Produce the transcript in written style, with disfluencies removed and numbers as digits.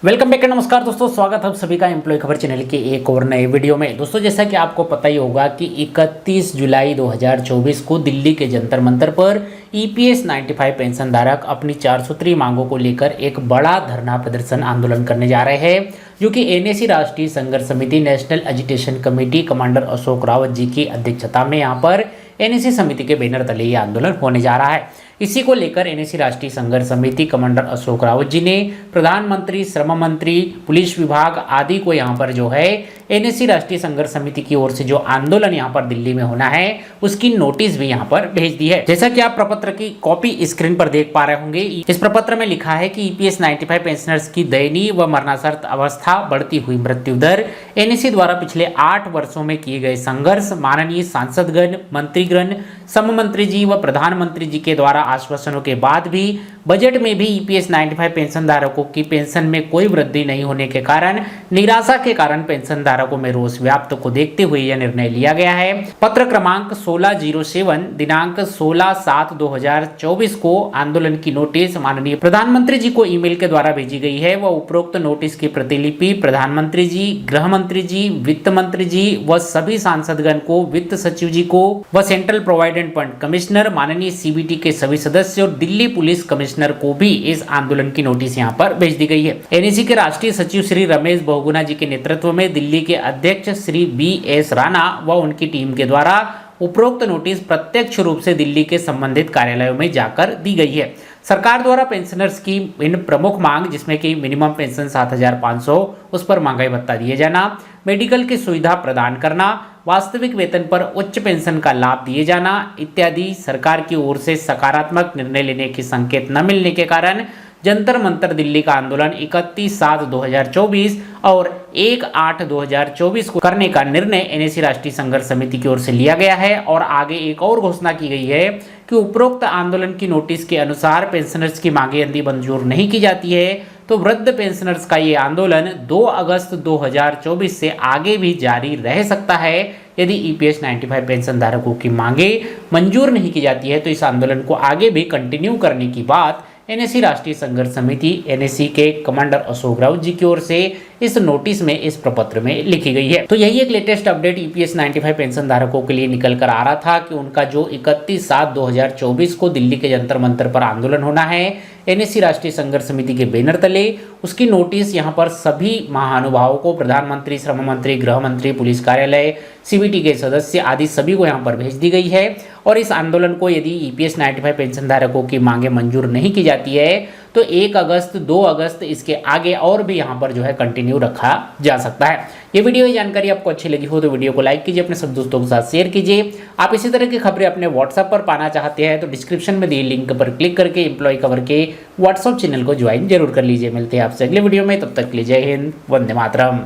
Welcome back, नमस्कार दोस्तों, स्वागत है आप सभी का एम्प्लॉय खबर चैनल के एक और नए वीडियो में। दोस्तों, जैसा कि आपको पता ही होगा कि 31 जुलाई 2024 को दिल्ली के जंतर मंतर पर ईपीएस 95 पेंशन धारक अपनी 4 सूत्री मांगों को लेकर एक बड़ा धरना प्रदर्शन आंदोलन करने जा रहे हैं, जो कि एनएसी राष्ट्रीय संघर्ष समिति national agitation committee commander Ashok Rawat ji की अध्यक्षता में यहाँ पर एनएसी समिति के बैनर तले ये आंदोलन होने जा रहा है। इसी को लेकर एनएसी राष्ट्रीय संघर्ष समिति कमांडर अशोक रावत जी ने प्रधानमंत्री, श्रम मंत्री, पुलिस विभाग आदि को यहाँ पर जो है एनएसी राष्ट्रीय संघर्ष समिति की ओर से जो आंदोलन यहाँ पर दिल्ली में होना है उसकी नोटिस भी यहाँ पर भेज दी है। जैसा कि आप प्रपत्र की कॉपी स्क्रीन पर देख पा रहे होंगे, इस प्रपत्र में लिखा है कि ईपीएस 95 पेंशनर्स की दयनीय व मरणासन्न अवस्था, बढ़ती हुई मृत्यु दर, एनएसी द्वारा पिछले 8 वर्षों में किए गए संघर्ष, माननीय सांसदगण, मंत्रीगण, सम मंत्री जी व प्रधानमंत्री जी के द्वारा आश्वासनों के बाद भी बजट में भी ईपीएस 95 पेंशन धारकों की पेंशन में कोई वृद्धि नहीं होने के कारण निराशा के कारण पेंशन धारकों में रोष व्याप्त को देखते हुए यह निर्णय लिया गया है। पत्र क्रमांक 1607 दिनांक 16/7/2024 को आंदोलन की नोटिस माननीय प्रधानमंत्री जी को ईमेल के द्वारा भेजी गई है। वह उपरोक्त नोटिस की प्रतिलिपि प्रधानमंत्री जी, गृह मंत्री जी, वित्त मंत्री जी व सभी सांसदगण को, वित्त सचिव जी को व सेंट्रल प्रोविडेंट फंड कमिश्नर, माननीय सीबीटी के सभी सदस्य और दिल्ली पुलिस कमिश्नर को भी इस आंदोलन की नोटिस यहाँ पर भेज दी गई है। एनएसी के राष्ट्रीय सचिव श्री रमेश बहुगुणा जी के नेतृत्व में दिल्ली के अध्यक्ष श्री BS राणा व उनकी टीम के द्वारा उपरोक्त नोटिस प्रत्यक्ष रूप से दिल्ली के संबंधित कार्यालयों में जाकर दी गई है। सरकार द्वारा पेंशनर्स की इन प्रमुख मांग, जिसमें कि मिनिमम पेंशन 7,500, उस पर महंगाई भत्ता दिए जाना, मेडिकल की सुविधा प्रदान करना, वास्तविक वेतन पर उच्च पेंशन का लाभ दिए जाना इत्यादि, सरकार की ओर से सकारात्मक निर्णय लेने के संकेत न मिलने के कारण जंतर मंतर दिल्ली का आंदोलन 31/7/2024 और 1/8/2024 को करने का निर्णय एनएसी राष्ट्रीय संघर्ष समिति की ओर से लिया गया है। और आगे एक और घोषणा की गई है कि उपरोक्त आंदोलन की नोटिस के अनुसार पेंशनर्स की मांगें यदि मंजूर नहीं की जाती है तो वृद्ध पेंशनर्स का ये आंदोलन 2 अगस्त 2024 से आगे भी जारी रह सकता है। यदि ईपीएस 95 पेंशन धारकों की मांगे मंजूर नहीं की जाती है तो इस आंदोलन को आगे भी कंटिन्यू करने की बात एनएसी राष्ट्रीय संघर्ष समिति एनएसी के कमांडर अशोक रावत जी की ओर से इस नोटिस में, इस प्रपत्र में लिखी गई है। तो यही एक लेटेस्ट अपडेट ईपीएस 95 पेंशन धारकों के लिए निकल कर आ रहा था कि उनका जो 31/7/2024 को दिल्ली के जंतर मंतर पर आंदोलन होना है एनएसी राष्ट्रीय संघर्ष समिति के बैनर तले, उसकी नोटिस यहाँ पर सभी महानुभावों को, प्रधानमंत्री, श्रम मंत्री, गृह मंत्री, पुलिस कार्यालय, सीबीटी के सदस्य आदि सभी को यहाँ पर भेज दी गई है। और इस आंदोलन को यदि ईपीएस 95 पेंशन धारकों की मांगे मंजूर नहीं की जाती है तो 1 अगस्त, 2 अगस्त, इसके आगे और भी यहाँ पर जो है कंटिन्यू रखा जा सकता है। ये वीडियो, ये जानकारी आपको अच्छी लगी हो तो वीडियो को लाइक कीजिए, अपने सब दोस्तों के साथ शेयर कीजिए। आप इसी तरह की खबरें अपने व्हाट्सएप पर पाना चाहते हैं तो डिस्क्रिप्शन में दिए लिंक पर क्लिक करके एम्प्लॉय खबर के व्हाट्सएप चैनल को ज्वाइन जरूर कर लीजिए। मिलते हैं आपसे अगले वीडियो में, तब तक के लिए जय हिंद, वंदे मातरम।